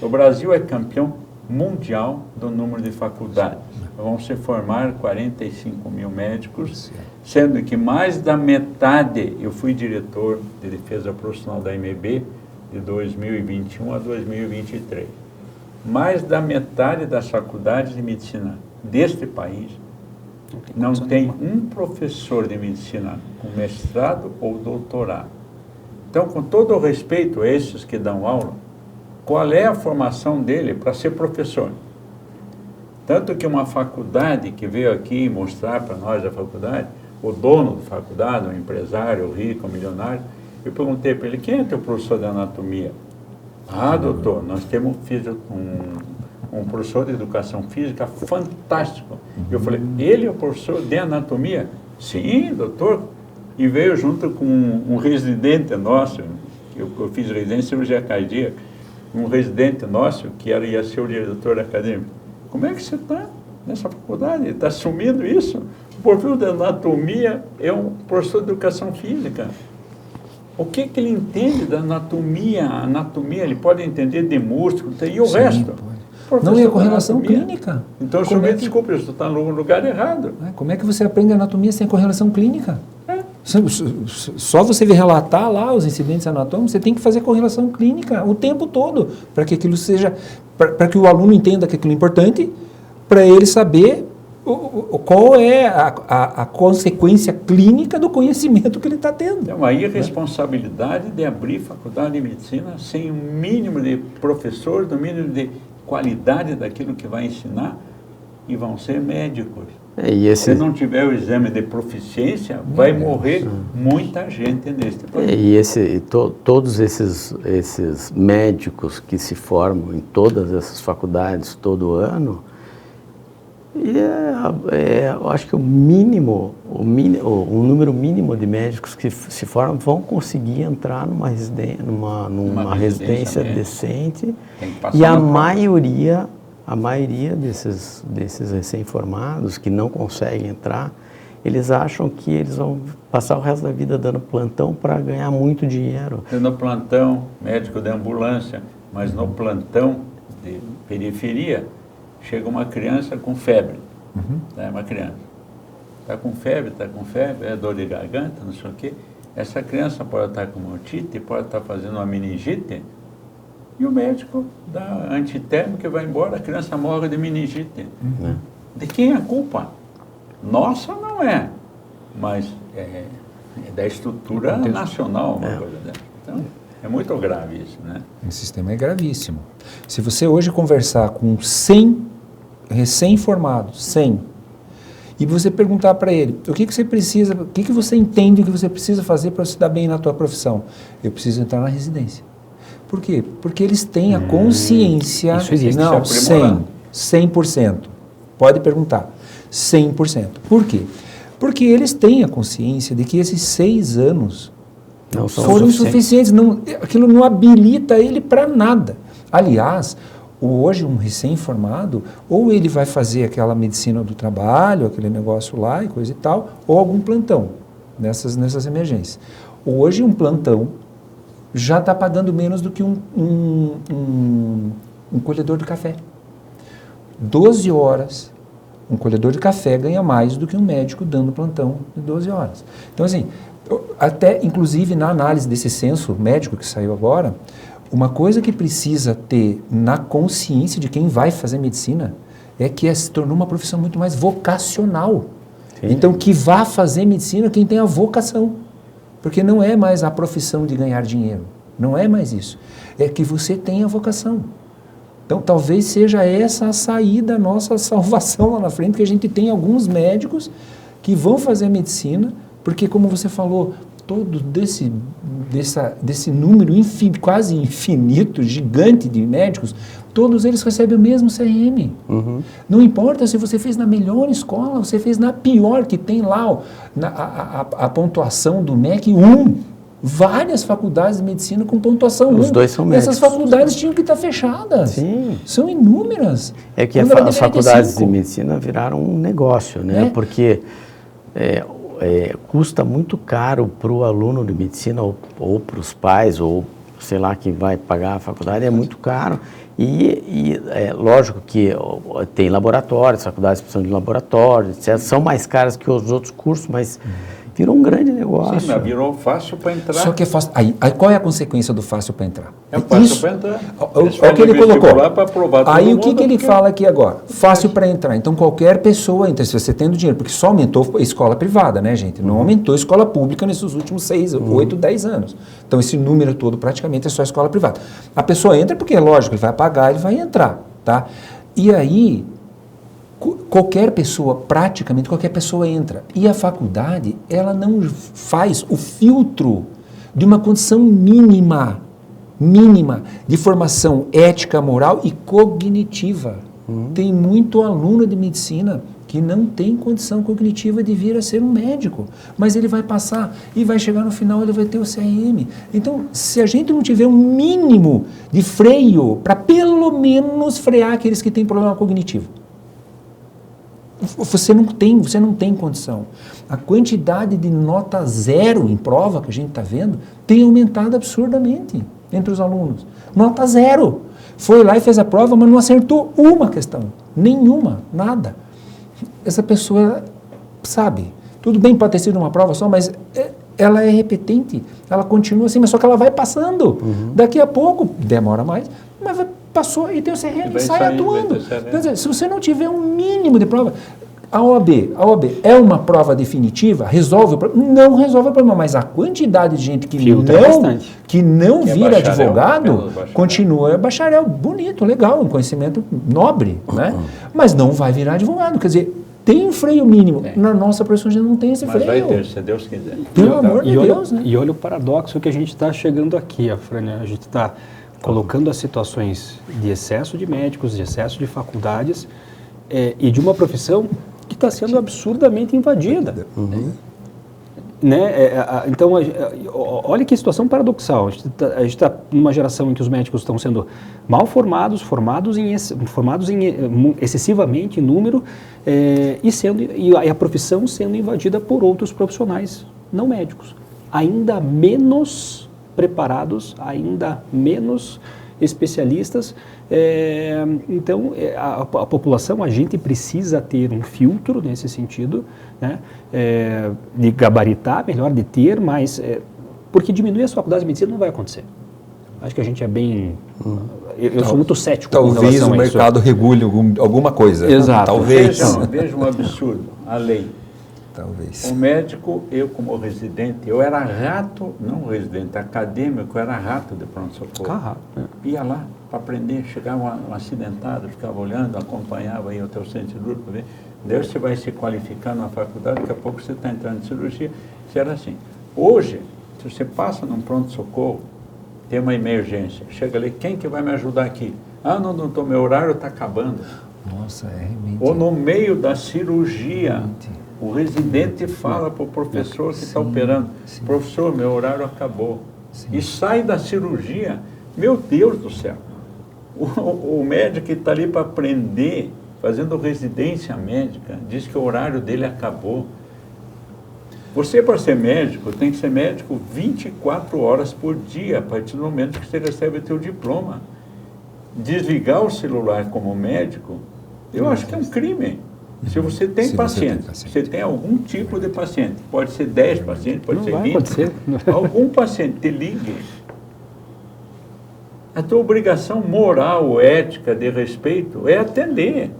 O Brasil é campeão mundial do número de faculdades. Vão se formar 45 mil médicos, sendo que mais da metade, eu fui diretor de defesa profissional da AMB de 2021 a 2023. Mais da metade das faculdades de medicina deste país não tem um professor de medicina com mestrado ou doutorado. Então, com todo o respeito a esses que dão aula, qual é a formação dele para ser professor? Tanto que uma faculdade que veio aqui mostrar para nós a faculdade, o dono da faculdade, um empresário rico, milionário, eu perguntei para ele, quem é teu professor de anatomia? Ah, doutor, nós temos um professor de educação física fantástico. Eu falei, ele é o professor de anatomia? Sim, doutor. E veio junto com um residente nosso, eu fiz residência em cirurgia cardíaca, um residente nosso, que ia ser o diretor acadêmico. Como é que você está nessa faculdade? Está assumindo isso? O professor de anatomia é um professor de educação física. O que ele entende da anatomia? A anatomia, ele pode entender de músculo e o resto. Não é correlação clínica. Então, o senhor me desculpe, você está no lugar errado. Como é que você aprende anatomia sem correlação clínica? Só você relatar lá os incidentes anatômicos, você tem que fazer correlação clínica o tempo todo, para que aquilo seja, para que o aluno entenda que aquilo é importante, para ele saber qual é a consequência clínica do conhecimento que ele está tendo. É uma irresponsabilidade de abrir faculdade de medicina sem o mínimo de professor, do mínimo de qualidade daquilo que vai ensinar, e vão ser médicos. Se não tiver o exame de proficiência, vai morrer muita gente neste país. Todos esses médicos que se formam em todas essas faculdades todo ano, eu acho que o número mínimo de médicos que se formam vão conseguir entrar numa residência decente, e a maioria a maioria desses recém-formados que não conseguem entrar, eles acham que eles vão passar o resto da vida dando plantão para ganhar muito dinheiro. No plantão, médico de ambulância, mas no plantão de periferia, chega uma criança com febre. Né? Uma criança. Está com febre, é dor de garganta, não sei o quê. Essa criança pode estar com otite, pode estar fazendo uma meningite, e o médico dá antitérmico e vai embora, a criança morre de meningite. De quem é a culpa? Nossa, não é, mas é da estrutura nacional, uma coisa dessa. Então, é muito grave isso, né? O sistema é gravíssimo. Se você hoje conversar com 100 recém-formados, 100, e você perguntar para ele, o que você precisa, o que você entende que você precisa fazer para se dar bem na tua profissão? Eu preciso entrar na residência. Por quê? Porque eles têm a consciência... Isso existe. Não, 100%. Pode perguntar. 100%. Por quê? Porque eles têm a consciência de que esses 6 anos Não são foram insuficientes. Aquilo não habilita ele para nada. Aliás, hoje um recém-formado, ou ele vai fazer aquela medicina do trabalho, aquele negócio lá e coisa e tal, ou algum plantão nessas emergências. Hoje um plantão já está pagando menos do que um colhedor de café. 12 horas, um colhedor de café ganha mais do que um médico dando plantão de 12 horas. Então, assim, até inclusive na análise desse censo médico que saiu agora, uma coisa que precisa ter na consciência de quem vai fazer medicina é que se tornou uma profissão muito mais vocacional. Sim. Então, que vá fazer medicina quem tem a vocação. Porque não é mais a profissão de ganhar dinheiro. Não é mais isso. É que você tem a vocação. Então, talvez seja essa a saída, a nossa salvação lá na frente, porque a gente tem alguns médicos que vão fazer medicina, porque, como você falou, todo desse número quase infinito, gigante de médicos, todos eles recebem o mesmo CRM. Não importa se você fez na melhor escola, você fez na pior, que tem lá a pontuação do MEC 1. Várias faculdades de medicina com pontuação 1. Os dois são médicos. Essas faculdades tinham que estar fechadas. Sim. São inúmeras. É que as faculdades de medicina viraram um negócio, né? Porque custa muito caro para o aluno de medicina ou para os pais, ou sei lá quem vai pagar a faculdade, é muito caro. E é lógico que tem laboratórios, faculdades precisam de laboratórios, etc. São mais caras que os outros cursos, mas virou um grande negócio. Sim, mas virou fácil para entrar. Só que é fácil. Aí, qual é a consequência do fácil para entrar? É fácil para entrar. Olha o que ele colocou. Aí o que ele porque... fala aqui agora? Fácil para entrar. Então qualquer pessoa entra, se você tendo dinheiro, porque só aumentou a escola privada, né, gente? Não aumentou a escola pública nesses últimos 6, 8, 10 anos. Então esse número todo praticamente é só escola privada. A pessoa entra porque, é lógico, ele vai pagar, ele vai entrar, tá? E aí... praticamente qualquer pessoa entra. E a faculdade, ela não faz o filtro de uma condição mínima de formação ética, moral e cognitiva. Tem muito aluno de medicina que não tem condição cognitiva de vir a ser um médico, mas ele vai passar e vai chegar no final, ele vai ter o CRM. Então, se a gente não tiver um mínimo de freio para pelo menos frear aqueles que têm problema cognitivo, você não tem condição. A quantidade de nota 0 em prova que a gente está vendo tem aumentado absurdamente entre os alunos. Nota 0. Foi lá e fez a prova, mas não acertou uma questão. Nenhuma, nada. Essa pessoa, sabe, tudo bem, pode ter sido uma prova só, mas ela é repetente. Ela continua assim, mas só que ela vai passando. Daqui a pouco, demora mais, mas passou e tem o CRM e sai atuando. Quer dizer, se você não tiver um mínimo de prova, a OAB é uma prova definitiva? Resolve o problema? Não resolve o problema, mas a quantidade de gente que não vira advogado continua bacharel, bonito, legal, um conhecimento nobre, né? Mas não vai virar advogado, quer dizer, tem um freio mínimo. Na nossa profissão já não tem esse freio. Mas vai ter, se Deus quiser. Pelo amor de Deus, né? E olha o paradoxo que a gente está chegando aqui, Afrânia, a gente está colocando as situações de excesso de médicos, de excesso de faculdades e de uma profissão que está sendo absurdamente invadida. Né? Então, olha que situação paradoxal. A gente está numa geração em que os médicos estão sendo mal formados, formados excessivamente em número, e a profissão sendo invadida por outros profissionais não médicos, ainda menos preparados, ainda menos especialistas. Então, a população, a gente precisa ter um filtro nesse sentido, né, de gabaritar, melhor de ter, mas porque diminuir as faculdades de medicina não vai acontecer. Acho que a gente é bem... Eu sou muito cético com relação a isso. Talvez o mercado regule alguma coisa. Exato. Talvez. Veja um absurdo, a lei. Talvez. O médico, eu como residente, eu era rato, não residente, acadêmico, eu era rato de pronto-socorro. Ia lá para aprender, chegava um acidentado, ficava olhando, acompanhava aí o teu centro cirúrgico para ver. Daí você vai se qualificando na faculdade, daqui a pouco você está entrando em cirurgia. Isso era assim. Hoje, se você passa num pronto-socorro, tem uma emergência, chega ali, quem que vai me ajudar aqui? Ah, não, doutor, meu horário está acabando. Nossa, realmente. Ou no meio da cirurgia, o residente fala para o professor que está operando, professor, meu horário acabou. E sai da cirurgia, meu Deus do céu. O médico que está ali para aprender, fazendo residência médica, diz que o horário dele acabou. Você, para ser médico, tem que ser médico 24 horas por dia, a partir do momento que você recebe o seu diploma. Desligar o celular como médico, eu acho que é um crime. Se você tem paciente, você tem algum tipo de paciente, pode ser 10 pacientes, pode ser 20, algum paciente te ligue, a tua obrigação moral, ética, de respeito é atender.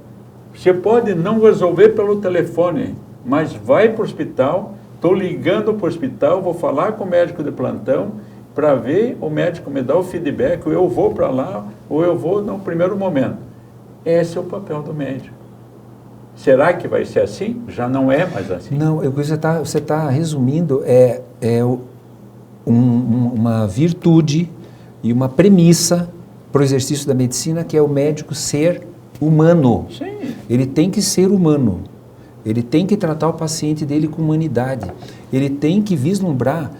Você pode não resolver pelo telefone, mas vai para o hospital, estou ligando para o hospital, vou falar com o médico de plantão, para ver, o médico me dá o feedback, ou eu vou para lá, ou eu vou no primeiro momento. Esse é o papel do médico. Será que vai ser assim? Já não é mais assim. Não, você tá resumindo uma virtude e uma premissa para o exercício da medicina, que é o médico ser humano. Sim. Ele tem que ser humano. Ele tem que tratar o paciente dele com humanidade. Ele tem que vislumbrar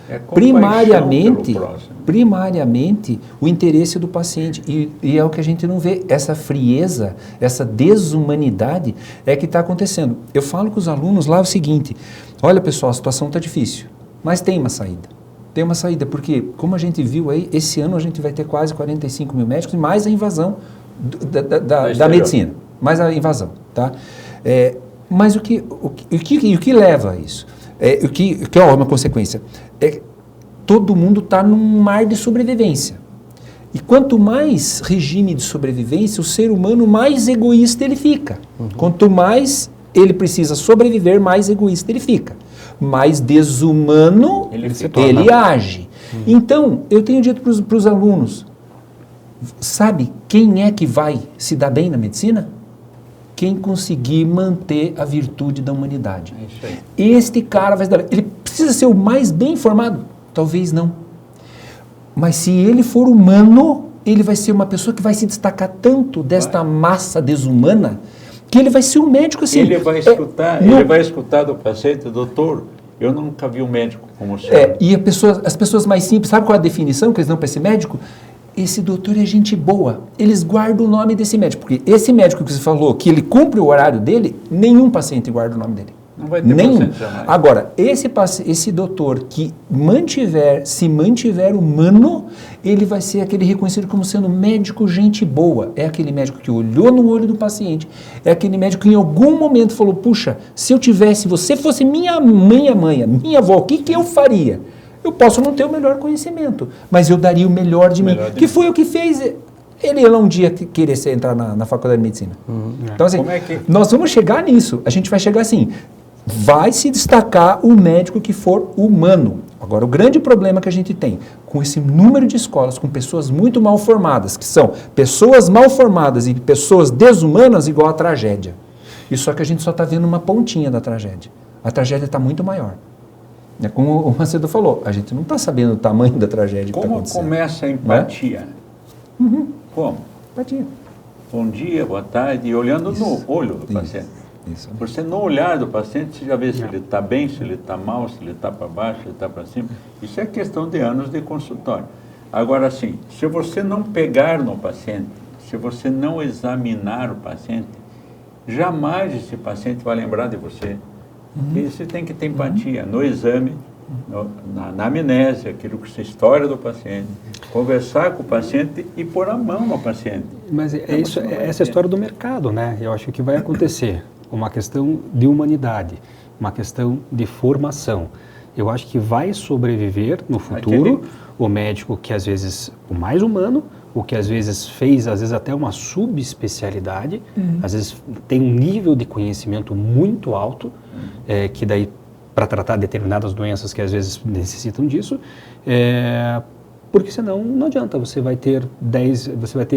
primariamente o interesse do paciente. E é o que a gente não vê. Essa frieza, essa desumanidade é que está acontecendo. Eu falo com os alunos lá o seguinte: olha, pessoal, a situação está difícil, mas tem uma saída. Tem uma saída, porque, como a gente viu aí, esse ano a gente vai ter quase 45 mil médicos, mais a invasão da medicina. Mais a invasão, tá? Mas o que leva a isso? O que é uma consequência? Todo mundo está num mar de sobrevivência. E quanto mais regime de sobrevivência, o ser humano mais egoísta ele fica. Quanto mais ele precisa sobreviver, mais egoísta ele fica. Mais desumano ele age. Então, eu tenho dito para os alunos, sabe quem é que vai se dar bem na medicina? Quem conseguir manter a virtude da humanidade. É isso aí. Este cara vai se dar bem. Ele precisa ser o mais bem informado? Talvez não. Mas se ele for humano, ele vai ser uma pessoa que vai se destacar tanto desta massa desumana, que ele vai ser um médico assim. Ele vai escutar do paciente, doutor, eu nunca vi um médico como o senhor. E as pessoas mais simples, sabe qual é a definição que eles dão para esse médico? Esse doutor é gente boa. Eles guardam o nome desse médico, porque esse médico que você falou, que ele cumpre o horário dele, nenhum paciente guarda o nome dele. Não vai ter paciente jamais. Agora, esse doutor que se mantiver humano, ele vai ser aquele reconhecido como sendo médico gente boa. É aquele médico que olhou no olho do paciente. É aquele médico que em algum momento falou, puxa, se você fosse minha mãe, minha avó, o que eu faria? Eu posso não ter o melhor conhecimento, mas eu daria o melhor de mim. Que foi o que fez ele um dia querer entrar na faculdade de medicina. Então, assim, nós vamos chegar nisso. A gente vai chegar assim, vai se destacar o médico que for humano. Agora, o grande problema que a gente tem com esse número de escolas, com pessoas muito mal formadas, que são pessoas mal formadas e pessoas desumanas, igual a tragédia. E só que a gente só está vendo uma pontinha da tragédia. A tragédia está muito maior. Como o Macedo falou, a gente não está sabendo o tamanho da tragédia que está acontecendo. Como começa a empatia? Como? Empatia. Bom dia, boa tarde, e olhando no olho do paciente. Isso. Você, no olhar do paciente, você já vê se ele está bem, se ele está mal, se ele está para baixo, se ele está para cima. Isso é questão de anos de consultório. Agora, assim, se você não pegar no paciente, se você não examinar o paciente, jamais esse paciente vai lembrar de você. E você tem que ter empatia no exame, na amnésia, aquilo que é a história do paciente, conversar com o paciente e pôr a mão no paciente. Mas essa é a história do mercado, né? Eu acho que vai acontecer uma questão de humanidade, uma questão de formação. Eu acho que vai sobreviver no futuro o médico que às vezes o mais humano, o que às vezes fez até uma subespecialidade, às vezes tem um nível de conhecimento muito alto, que daí para tratar determinadas doenças que às vezes necessitam disso, porque senão não adianta, você vai ter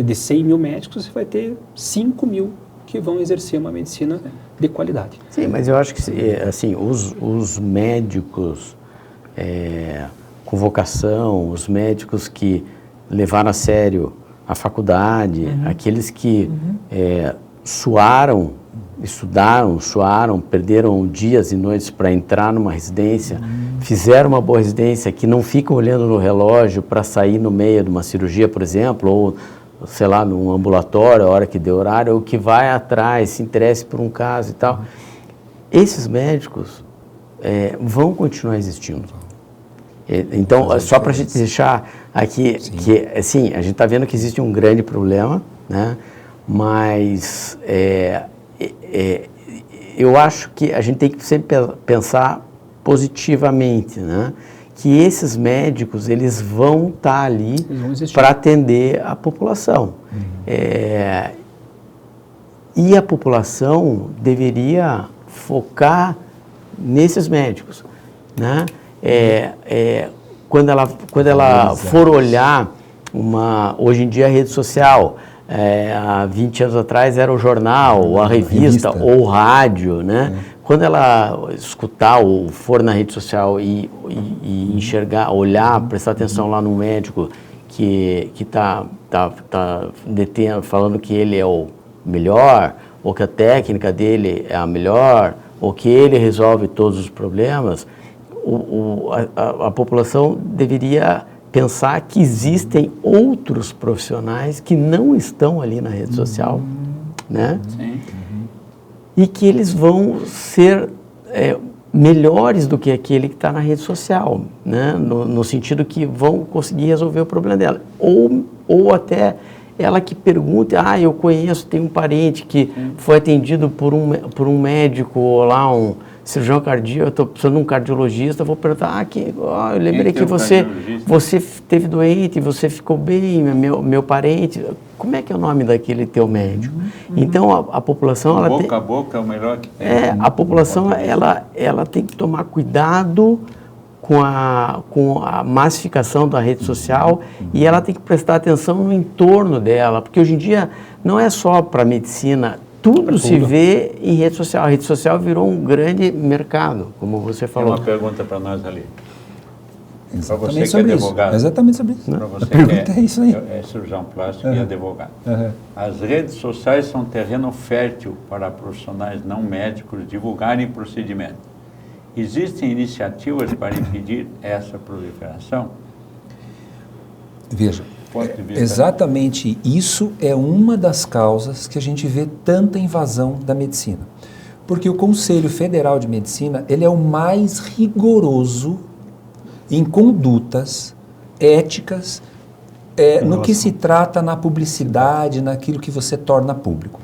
de 100 mil médicos, você vai ter 5 mil que vão exercer uma medicina de qualidade. Sim, mas eu acho que assim, os médicos com vocação, os médicos que levaram a sério a faculdade, aqueles que suaram, perderam dias e noites para entrar numa residência, fizeram uma boa residência, que não ficam olhando no relógio para sair no meio de uma cirurgia, por exemplo, ou sei lá, num ambulatório, a hora que deu horário, ou que vai atrás, se interesse por um caso e tal. Esses médicos vão continuar existindo. Então, só para a gente deixar aqui, que assim, a gente está vendo que existe um grande problema, né? Mas eu acho que a gente tem que sempre pensar positivamente, né? Que esses médicos, eles vão estar ali para atender a população. E a população deveria focar nesses médicos, né? Quando ela for olhar hoje em dia a rede social, há 20 anos atrás era o jornal, ou a revista, ou o rádio, né? Quando ela escutar ou for na rede social e enxergar, olhar, prestar atenção lá no médico que está falando que ele é o melhor, ou que a técnica dele é a melhor, ou que ele resolve todos os problemas, a população deveria pensar que existem outros profissionais que não estão ali na rede social, né? Sim. E que eles vão ser melhores do que aquele que está na rede social, né? No sentido que vão conseguir resolver o problema dela. Ou até ela que pergunte, eu conheço, tem um parente que foi atendido por um médico, ou lá um cirurgião cardíaco, eu estou precisando de um cardiologista, vou perguntar, eu lembrei que você esteve doente, você ficou bem, meu parente, como é que é o nome daquele teu médico? Então, a população... Boca a boca é o melhor que tem. A população, ela tem que tomar cuidado com a massificação da rede social e ela tem que prestar atenção no entorno dela, porque hoje em dia não é só para a medicina, tudo se vê em rede social. A rede social virou um grande mercado, como você falou. Tem uma pergunta para nós ali. Para você Exatamente que é advogado. Exatamente sobre isso. Para você A pergunta que é isso aí. é cirurgião plástico e advogado. As redes sociais são terreno fértil para profissionais não médicos divulgarem procedimentos. Existem iniciativas para impedir essa proliferação? Veja, exatamente isso é uma das causas que a gente vê tanta invasão da medicina. Porque o Conselho Federal de Medicina, ele é o mais rigoroso em condutas éticas, no que se trata na publicidade, naquilo que você torna público.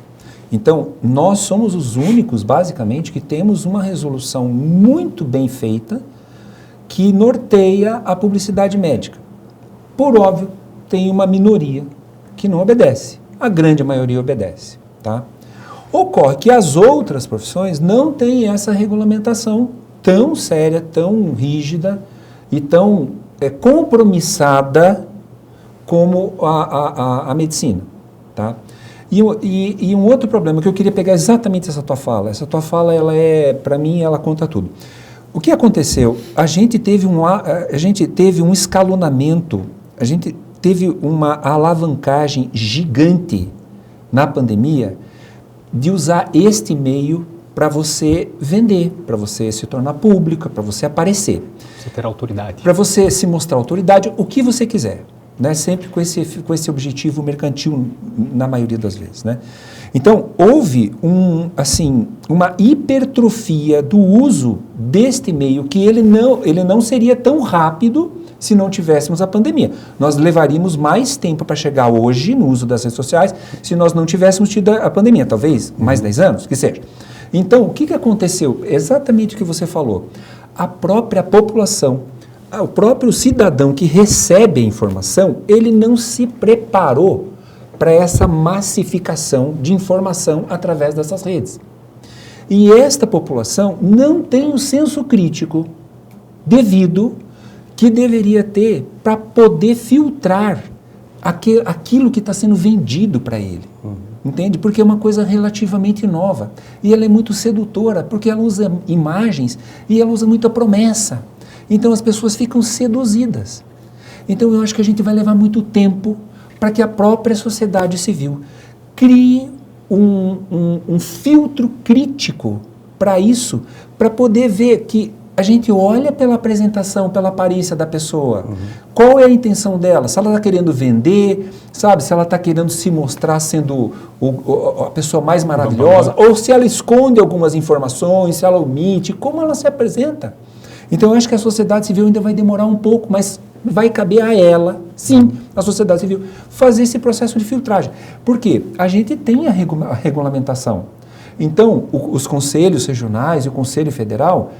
Então, nós somos os únicos, basicamente, que temos uma resolução muito bem feita que norteia a publicidade médica. Por óbvio, tem uma minoria que não obedece. A grande maioria obedece, tá? Ocorre que as outras profissões não têm essa regulamentação tão séria, tão rígida e tão compromissada como a medicina, tá? E um outro problema que eu queria pegar exatamente essa tua fala, para mim, ela conta tudo. O que aconteceu? A gente teve um escalonamento, a gente teve uma alavancagem gigante na pandemia de usar este meio para você vender, para você se tornar pública, para você aparecer. Você ter autoridade. Para você se mostrar autoridade, o que você quiser, né? Sempre com esse objetivo mercantil, na maioria das vezes, né? Então, houve uma hipertrofia do uso deste meio, que ele não seria tão rápido se não tivéssemos a pandemia. Nós levaríamos mais tempo para chegar hoje no uso das redes sociais se nós não tivéssemos tido a pandemia, talvez mais 10 anos, que seja. Então, o que aconteceu? Exatamente o que você falou. A própria população, o próprio cidadão que recebe a informação, ele não se preparou para essa massificação de informação através dessas redes. E esta população não tem o senso crítico devido que deveria ter para poder filtrar aquilo que está sendo vendido para ele. Entende? Porque é uma coisa relativamente nova. E ela é muito sedutora, porque ela usa imagens e ela usa muita promessa. Então as pessoas ficam seduzidas. Então eu acho que a gente vai levar muito tempo para que a própria sociedade civil crie um filtro crítico para isso, para poder ver que a gente olha pela apresentação, pela aparência da pessoa. Qual é a intenção dela? Se ela está querendo vender, sabe? Se ela está querendo se mostrar sendo a pessoa mais maravilhosa, ou se ela esconde algumas informações, se ela omite, como ela se apresenta. Então, eu acho que a sociedade civil ainda vai demorar um pouco, mas vai caber a ela, sim, a sociedade civil, fazer esse processo de filtragem. Por quê? A gente tem a regulamentação. Então, os conselhos regionais e o Conselho Federal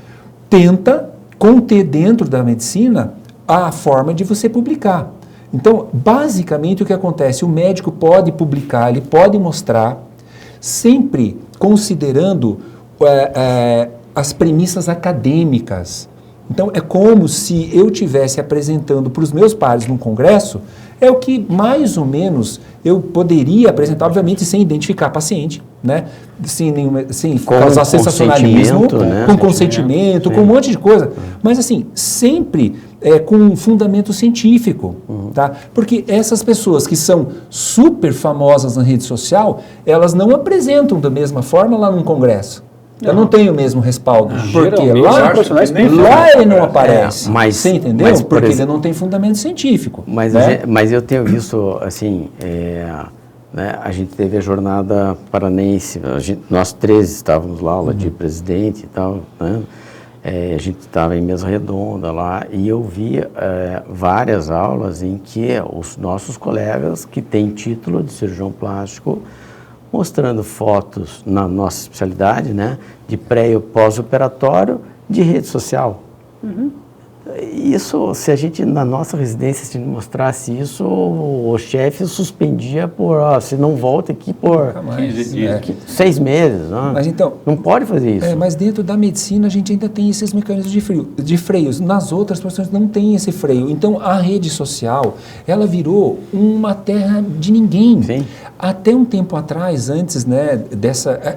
tenta conter dentro da medicina a forma de você publicar. Então, basicamente, o que acontece? O médico pode publicar, ele pode mostrar, sempre considerando as premissas acadêmicas. Então, é como se eu estivesse apresentando para os meus pares num congresso, é o que mais ou menos eu poderia apresentar, obviamente sem identificar paciente, né? sem causar sensacionalismo, né? Com consentimento, com um monte de coisa, mas assim, sempre com um fundamento científico, tá? Porque essas pessoas que são super famosas na rede social, elas não apresentam da mesma forma lá num congresso. Eu não tenho o mesmo respaldo, porque lá ele não aparece, mas, você entendeu? Mas, porque ele não tem fundamento científico. Mas, né? Mas eu tenho visto, assim, né, a gente teve a jornada paranense, nós três estávamos lá, aula de presidente e tal, né? A gente estava em mesa redonda lá e eu vi várias aulas em que os nossos colegas que têm título de cirurgião plástico mostrando fotos na nossa especialidade, né, de pré e pós-operatório de rede social. Isso, se a gente, na nossa residência, se mostrasse isso, o chefe suspendia por, se não volta aqui por 6 meses. Não? Mas então, não pode fazer isso. Mas dentro da medicina a gente ainda tem esses mecanismos de freios. Nas outras profissões não tem esse freio. Então a rede social, ela virou uma terra de ninguém. Sim. Até um tempo atrás, antes, né,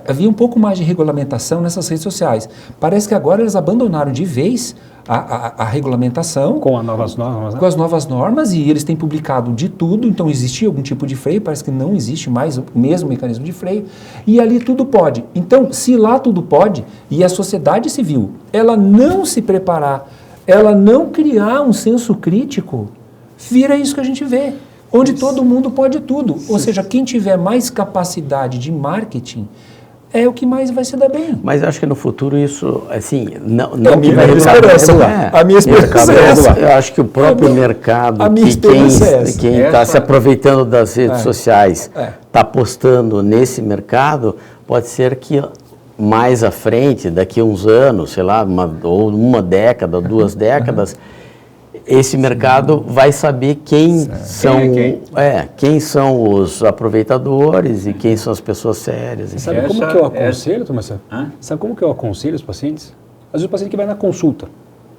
havia um pouco mais de regulamentação nessas redes sociais. Parece que agora eles abandonaram de vez a regulamentação. Com as novas normas, né? Com as novas normas, e eles têm publicado de tudo, então existia algum tipo de freio, parece que não existe mais o mesmo mecanismo de freio, e ali tudo pode. Então, se lá tudo pode, e a sociedade civil, ela não se preparar, ela não criar um senso crítico, vira isso que a gente vê, onde todo mundo pode tudo. Ou seja, quem tiver mais capacidade de marketing, é o que mais vai se dar bem. Mas eu acho que no futuro isso, assim, não a minha esperança. A minha esperança é essa. Eu acho que o próprio mercado, quem está se aproveitando das redes sociais, está apostando nesse mercado, pode ser que mais à frente, daqui a uns anos, sei lá, uma década, 2 décadas, esse mercado vai saber quem são os aproveitadores e quem são as pessoas sérias. Sabe como que eu aconselho, Tomás? Sabe como que eu aconselho os pacientes? Às vezes o paciente que vai na consulta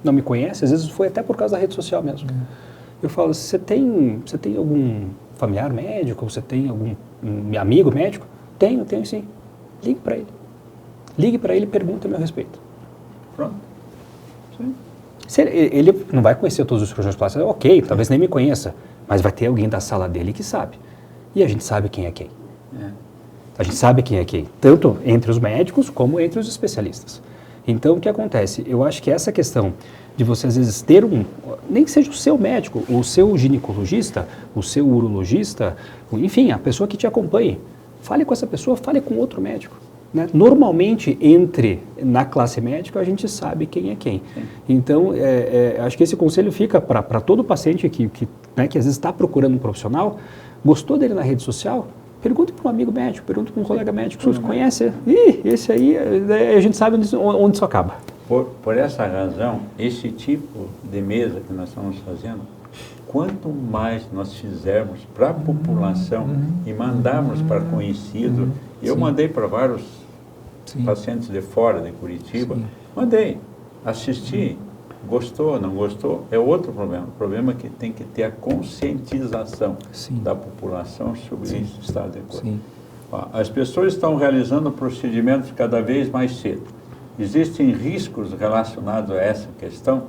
não me conhece, às vezes foi até por causa da rede social mesmo. Eu falo, você tem algum familiar médico, você tem algum amigo médico? Tenho sim. Ligue para ele. Ligue para ele e pergunta a meu respeito. Pronto. Sim. Ele não vai conhecer todos os cirurgiões plásticos, ok, talvez nem me conheça, mas vai ter alguém da sala dele que sabe. E a gente sabe quem é quem. A gente sabe quem é quem, tanto entre os médicos como entre os especialistas. Então, o que acontece? Eu acho que essa questão de você, às vezes, ter nem que seja o seu médico, o seu ginecologista, o seu urologista, enfim, a pessoa que te acompanhe. Fale com essa pessoa, fale com outro médico. Né? Normalmente, na classe médica, a gente sabe quem é quem. Sim. Então, acho que esse conselho fica para todo paciente que às vezes está procurando um profissional, gostou dele na rede social, pergunte para um amigo médico, pergunte para um colega médico, se você conhece, esse aí, a gente sabe onde isso acaba. Por essa razão, esse tipo de mesa que nós estamos fazendo, quanto mais nós fizermos para a população e mandarmos para conhecido, eu mandei para vários pacientes de fora de Curitiba, mandei, assisti, gostou, não gostou, é outro problema. O problema é que tem que ter a conscientização da população sobre esse estado de coisa. As pessoas estão realizando procedimentos cada vez mais cedo. Existem riscos relacionados a essa questão?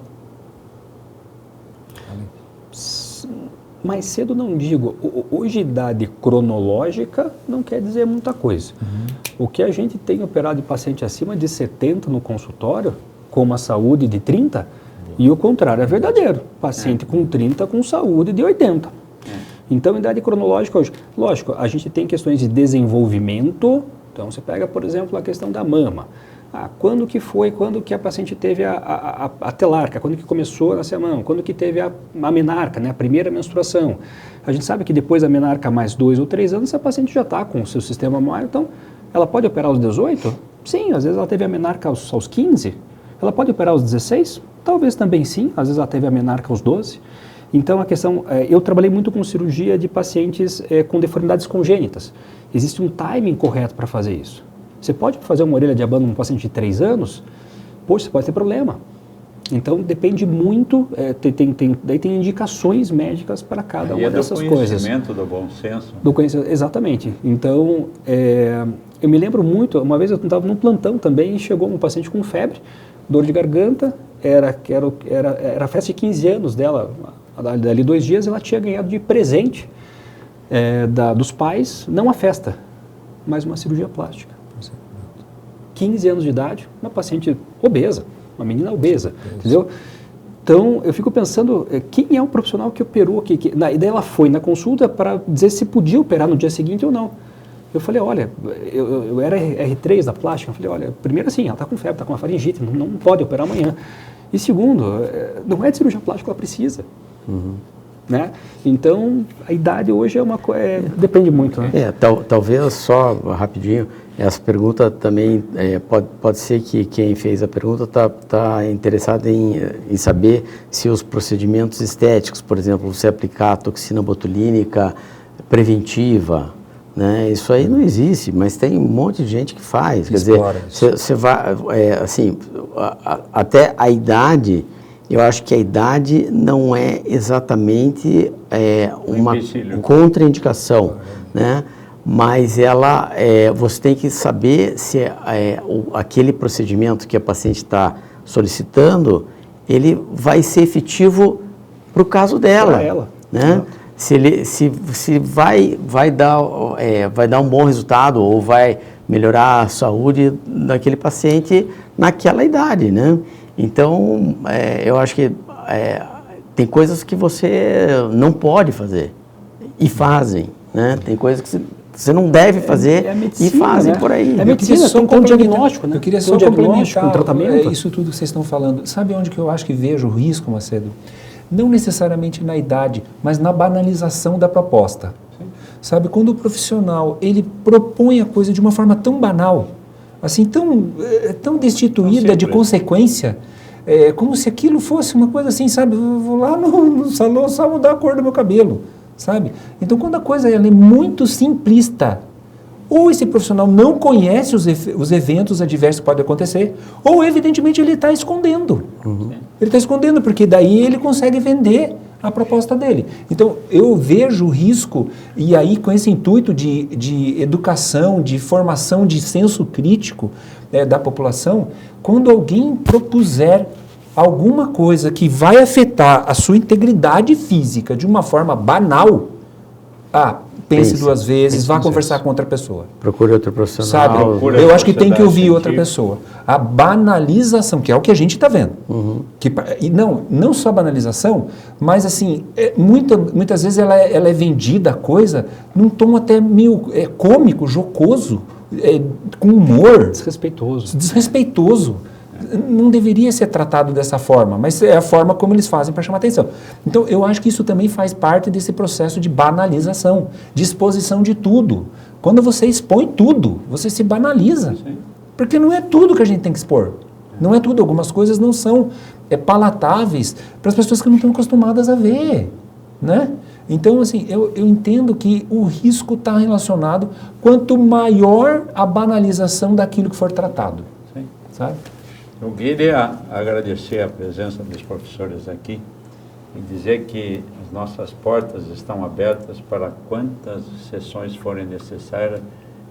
Mais cedo não digo. Hoje, idade cronológica não quer dizer muita coisa. O que a gente tem operado de paciente acima de 70 no consultório, com uma saúde de 30, e o contrário é verdadeiro. Paciente com 30 com saúde de 80. Então, idade cronológica hoje. Lógico, a gente tem questões de desenvolvimento. Então, você pega, por exemplo, a questão da mama. Quando que a paciente teve a telarca, quando que começou a nascer a mama, quando que teve a menarca, né, a primeira menstruação. A gente sabe que depois da menarca mais 2 ou 3 anos, a paciente já está com o seu sistema mamário, então ela pode operar aos 18? Sim, às vezes ela teve a menarca aos 15. Ela pode operar aos 16? Talvez também sim, às vezes ela teve a menarca aos 12. Então a questão, eu trabalhei muito com cirurgia de pacientes com deformidades congênitas. Existe um timing correto para fazer isso. Você pode fazer uma orelha de abano num paciente de 3 anos? Poxa, você pode ter problema. Então, depende muito, daí tem indicações médicas para cada uma dessas coisas. Do conhecimento, do bom senso. Exatamente. Então, eu me lembro muito, uma vez eu estava num plantão também e chegou um paciente com febre, dor de garganta, era a festa de 15 anos dela, dali 2 dias ela tinha ganhado de presente dos pais, não a festa, mas uma cirurgia plástica. 15 anos de idade, uma paciente obesa, uma menina obesa, entendeu? Então, eu fico pensando, quem é o profissional que operou aqui? E daí ela foi na consulta para dizer se podia operar no dia seguinte ou não. Eu falei, olha, eu era R3 da plástica, eu falei, olha, primeiro assim, ela está com febre, está com uma faringite, não pode operar amanhã. E segundo, não é de cirurgia plástica que ela precisa. Né? Então, a idade hoje é uma coisa, depende muito. Né? Talvez só rapidinho, essa pergunta também, pode ser que quem fez a pergunta está interessado em saber se os procedimentos estéticos, por exemplo, você aplicar toxina botulínica preventiva, né? Isso aí não existe, mas tem um monte de gente que faz. Quer dizer, você vai, assim, até a idade... Eu acho que a idade não é exatamente uma contraindicação, né? Mas ela, você tem que saber se aquele procedimento que a paciente está solicitando, ele vai ser efetivo para o caso dela, para ela, né? Se vai dar um bom resultado ou vai melhorar a saúde daquele paciente naquela idade, né? Então, eu acho que tem coisas que você não pode fazer e fazem, né? Tem coisas que você não deve fazer medicina, e fazem, né? Por aí. É medicina, tem um diagnóstico, né? Eu queria só complementar um tratamento. Isso tudo que vocês estão falando. Sabe onde que eu acho que vejo o risco, Macedo? Não necessariamente na idade, mas na banalização da proposta. Sabe, quando o profissional, ele propõe a coisa de uma forma tão banal, assim, tão destituída de consequência, como se aquilo fosse uma coisa assim, sabe, eu vou lá no salão só mudar a cor do meu cabelo, sabe? Então, quando a coisa ela é muito simplista, ou esse profissional não conhece os eventos adversos que podem acontecer, ou, evidentemente, ele está escondendo. Ele está escondendo, porque daí ele consegue vender a proposta dele. Então, eu vejo o risco, e aí com esse intuito de educação, de formação de senso crítico da população, quando alguém propuser alguma coisa que vai afetar a sua integridade física de uma forma banal, pense duas vezes, vá pense conversar com outra pessoa. Procure outro profissional. Sabe? Procura Eu acho que tem que ouvir sociedade outra científica. pessoa. A banalização, que é o que a gente está vendo. E não só a banalização, mas assim, muitas vezes ela é vendida a coisa num tom até meio cômico, jocoso, com humor, desrespeitoso. Não deveria ser tratado dessa forma, mas é a forma como eles fazem para chamar atenção. Então, eu acho que isso também faz parte desse processo de banalização, de exposição de tudo. Quando você expõe tudo, você se banaliza. Sim. Porque não é tudo que a gente tem que expor. Não é tudo. Algumas coisas não são palatáveis para as pessoas que não estão acostumadas a ver, né? Então, assim, eu entendo que o risco está relacionado quanto maior a banalização daquilo que for tratado. Sim. Sabe? Eu queria agradecer a presença dos professores aqui e dizer que as nossas portas estão abertas para quantas sessões forem necessárias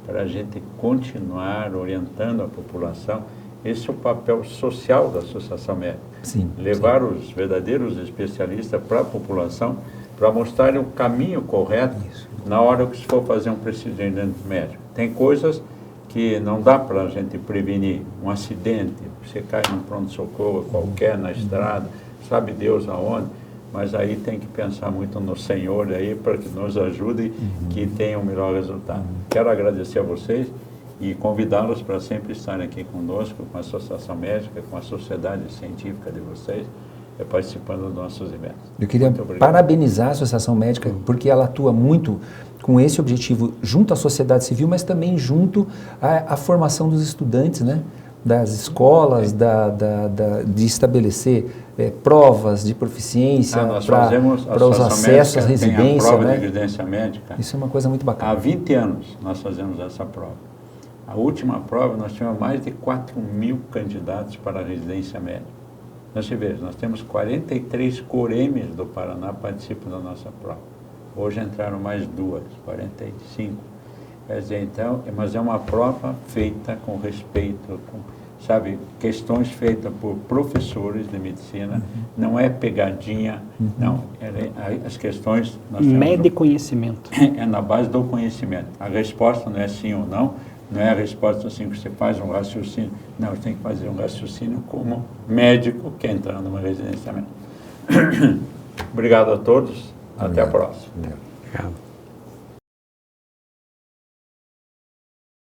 para a gente continuar orientando a população. Esse é o papel social da Associação Médica. Sim, levar os verdadeiros especialistas para a população para mostrarem o caminho correto na hora que se for fazer um procedimento médico. Tem coisas que não dá para a gente prevenir. Um acidente, você cai num pronto-socorro qualquer na estrada, sabe Deus aonde, mas aí tem que pensar muito no Senhor aí para que nos ajude que tenha um melhor resultado. Quero agradecer a vocês e convidá-los para sempre estarem aqui conosco, com a Associação Médica, com a sociedade científica de vocês, participando dos nossos eventos. Eu queria parabenizar a Associação Médica, porque ela atua muito com esse objetivo junto à sociedade civil, mas também junto à formação dos estudantes, né? Das escolas, de estabelecer provas de proficiência para os acessos à residência. Tem a prova né? de residência médica. Isso é uma coisa muito bacana. Há 20 anos nós fazemos essa prova. A última prova nós tivemos mais de 4.000 candidatos para a residência médica. Então, você vê, nós temos 43 coremes do Paraná participando da nossa prova. Hoje entraram mais 45. Quer dizer, então, mas é uma prova feita com respeito, com, sabe, questões feitas por professores de medicina, não é pegadinha, não, as questões... Mede conhecimento. É na base do conhecimento. A resposta não é sim ou não, não é a resposta assim que você faz um raciocínio, não, você tem que fazer um raciocínio como médico que entra numa residência médica. Obrigado a todos, até a próxima. Obrigado.